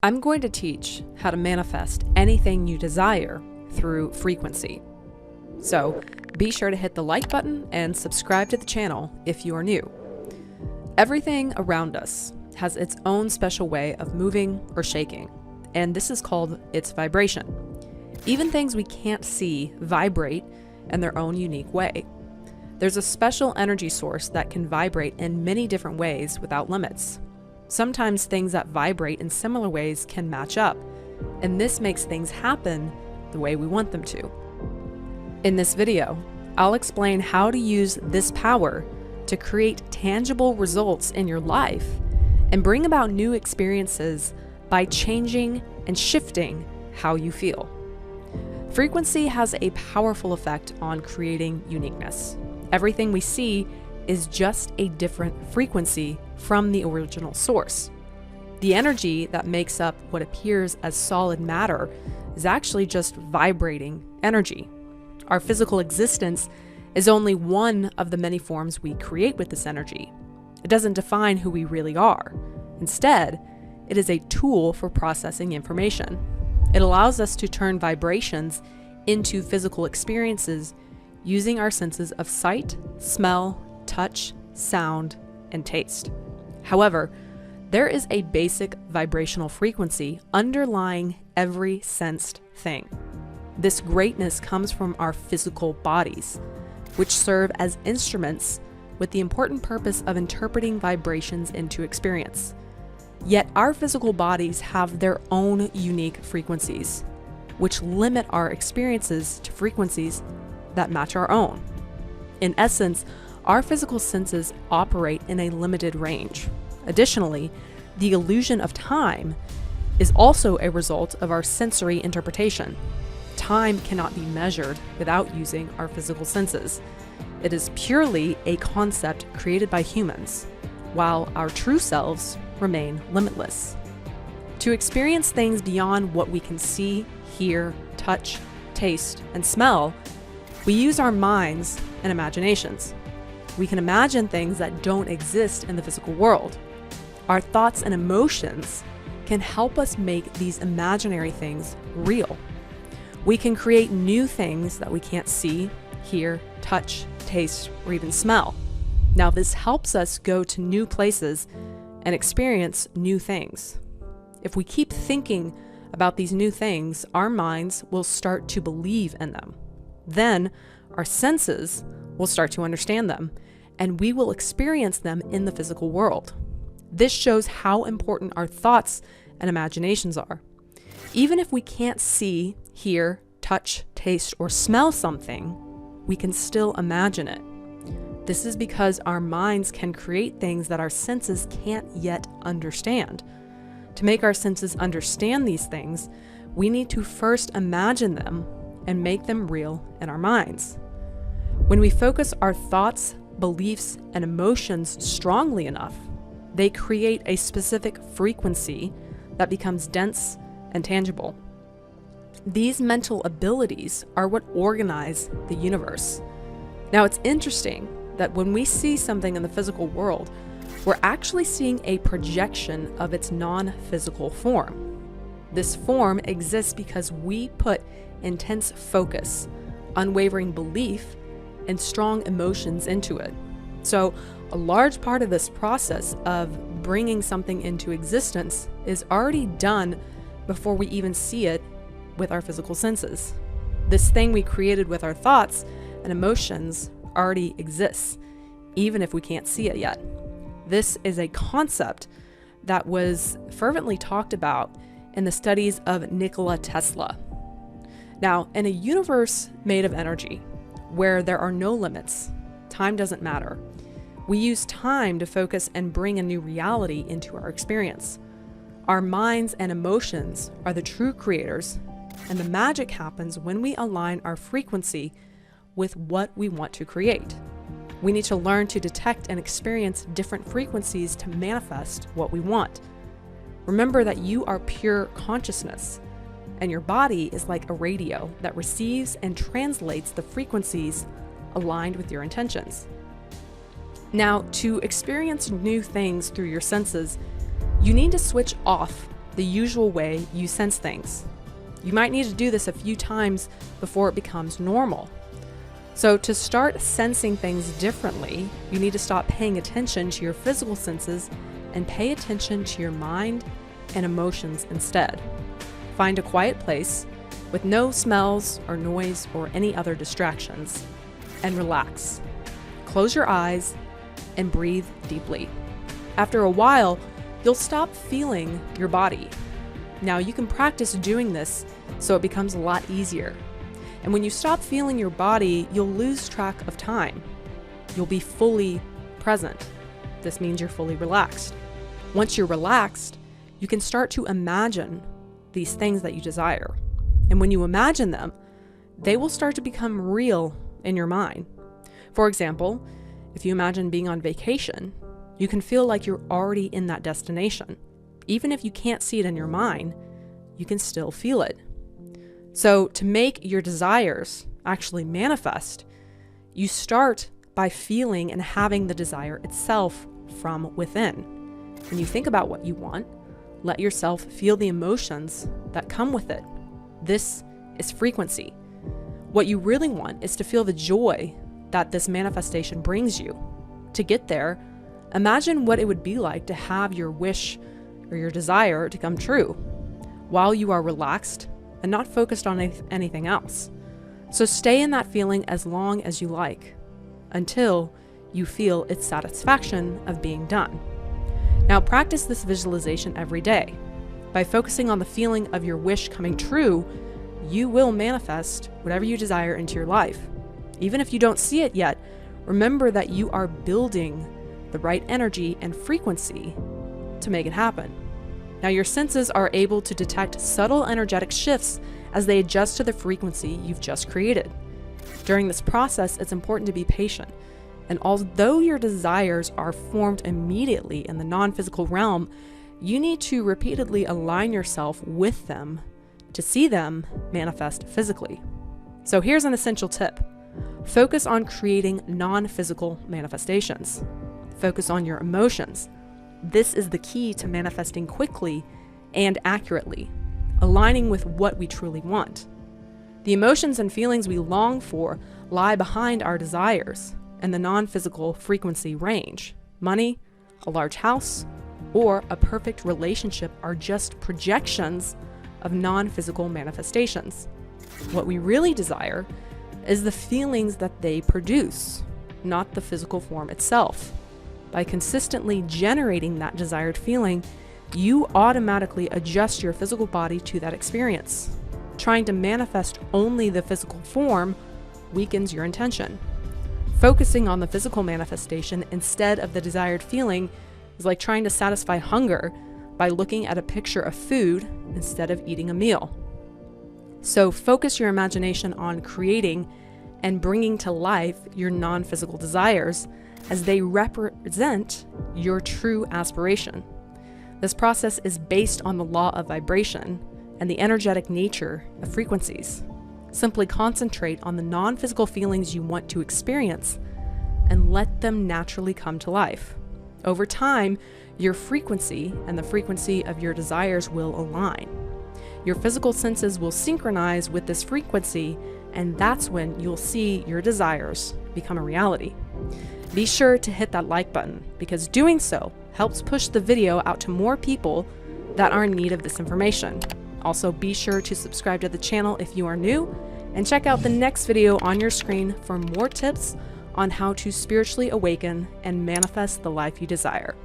I'm going to teach how to manifest anything you desire through frequency. So be sure to hit the like button and subscribe to the channel if you are new. Everything around us has its own special way of moving or shaking, and this is called its vibration. Even things we can't see vibrate in their own unique way. There's a special energy source that can vibrate in many different ways without limits. Sometimes things that vibrate in similar ways can match up, and this makes things happen the way we want them to. In this video, I'll explain how to use this power to create tangible results in your life and bring about new experiences by changing and shifting how you feel. Frequency has a powerful effect on creating uniqueness. Everything we see is just a different frequency from the original source. The energy that makes up what appears as solid matter is actually just vibrating energy. Our physical existence is only one of the many forms we create with this energy. It doesn't define who we really are. Instead, it is a tool for processing information. It allows us to turn vibrations into physical experiences using our senses of sight, smell, touch, sound, and taste. However, there is a basic vibrational frequency underlying every sensed thing. This greatness comes from our physical bodies, which serve as instruments with the important purpose of interpreting vibrations into experience. Yet our physical bodies have their own unique frequencies, which limit our experiences to frequencies that match our own. In essence, our physical senses operate in a limited range. Additionally, the illusion of time is also a result of our sensory interpretation. Time cannot be measured without using our physical senses. It is purely a concept created by humans, while our true selves remain limitless. To experience things beyond what we can see, hear, touch, taste, and smell, we use our minds and imaginations. We can imagine things that don't exist in the physical world. Our thoughts and emotions can help us make these imaginary things real. We can create new things that we can't see, hear, touch, taste, or even smell. Now, this helps us go to new places and experience new things. If we keep thinking about these new things, our minds will start to believe in them. Then our senses will start to understand them, and we will experience them in the physical world. This shows how important our thoughts and imaginations are. Even if we can't see, hear, touch, taste, or smell something, we can still imagine it. This is because our minds can create things that our senses can't yet understand. To make our senses understand these things, we need to first imagine them and make them real in our minds. When we focus our thoughts, beliefs, and emotions strongly enough, they create a specific frequency that becomes dense and tangible. These mental abilities are what organize the universe. Now, it's interesting that when we see something in the physical world, we're actually seeing a projection of its non-physical form. This form exists because we put intense focus, unwavering belief, and strong emotions into it. So a large part of this process of bringing something into existence is already done before we even see it with our physical senses. This thing we created with our thoughts and emotions already exists, even if we can't see it yet. This is a concept that was fervently talked about in the studies of Nikola Tesla. Now, in a universe made of energy, where there are no limits, time doesn't matter. We use time to focus and bring a new reality into our experience. Our minds and emotions are the true creators, and the magic happens when we align our frequency with what we want to create. We need to learn to detect and experience different frequencies to manifest what we want. Remember that you are pure consciousness, and your body is like a radio that receives and translates the frequencies aligned with your intentions. Now, to experience new things through your senses, you need to switch off the usual way you sense things. You might need to do this a few times before it becomes normal. So to start sensing things differently, you need to stop paying attention to your physical senses and pay attention to your mind and emotions instead. Find a quiet place with no smells or noise or any other distractions, and relax. Close your eyes and breathe deeply. After a while, you'll stop feeling your body. Now you can practice doing this so it becomes a lot easier. And when you stop feeling your body, you'll lose track of time. You'll be fully present. This means you're fully relaxed. Once you're relaxed, you can start to imagine these things that you desire. And when you imagine them, they will start to become real in your mind. For example, if you imagine being on vacation, you can feel like you're already in that destination. Even if you can't see it in your mind, you can still feel it. So to make your desires actually manifest, you start by feeling and having the desire itself from within. When you think about what you want, let yourself feel the emotions that come with it. This is frequency. What you really want is to feel the joy that this manifestation brings you. To get there, imagine what it would be like to have your wish or your desire to come true while you are relaxed and not focused on anything else. So stay in that feeling as long as you like, until you feel its satisfaction of being done. Now practice this visualization every day. By focusing on the feeling of your wish coming true, you will manifest whatever you desire into your life. Even if you don't see it yet, remember that you are building the right energy and frequency to make it happen. Now your senses are able to detect subtle energetic shifts as they adjust to the frequency you've just created. During this process, it's important to be patient. And although your desires are formed immediately in the non-physical realm, you need to repeatedly align yourself with them to see them manifest physically. So here's an essential tip. Focus on creating non-physical manifestations. Focus on your emotions. This is the key to manifesting quickly and accurately, aligning with what we truly want. The emotions and feelings we long for lie behind our desires and the non-physical frequency range. Money, a large house, or a perfect relationship are just projections of non-physical manifestations. What we really desire is the feelings that they produce, not the physical form itself. By consistently generating that desired feeling, you automatically adjust your physical body to that experience. Trying to manifest only the physical form weakens your intention. Focusing on the physical manifestation instead of the desired feeling is like trying to satisfy hunger by looking at a picture of food instead of eating a meal. So focus your imagination on creating and bringing to life your non-physical desires as they represent your true aspiration. This process is based on the law of vibration and the energetic nature of frequencies. Simply concentrate on the non-physical feelings you want to experience and let them naturally come to life. Over time, your frequency and the frequency of your desires will align. Your physical senses will synchronize with this frequency, and that's when you'll see your desires become a reality. Be sure to hit that like button, because doing so helps push the video out to more people that are in need of this information. Also, be sure to subscribe to the channel if you are new, and check out the next video on your screen for more tips on how to spiritually awaken and manifest the life you desire.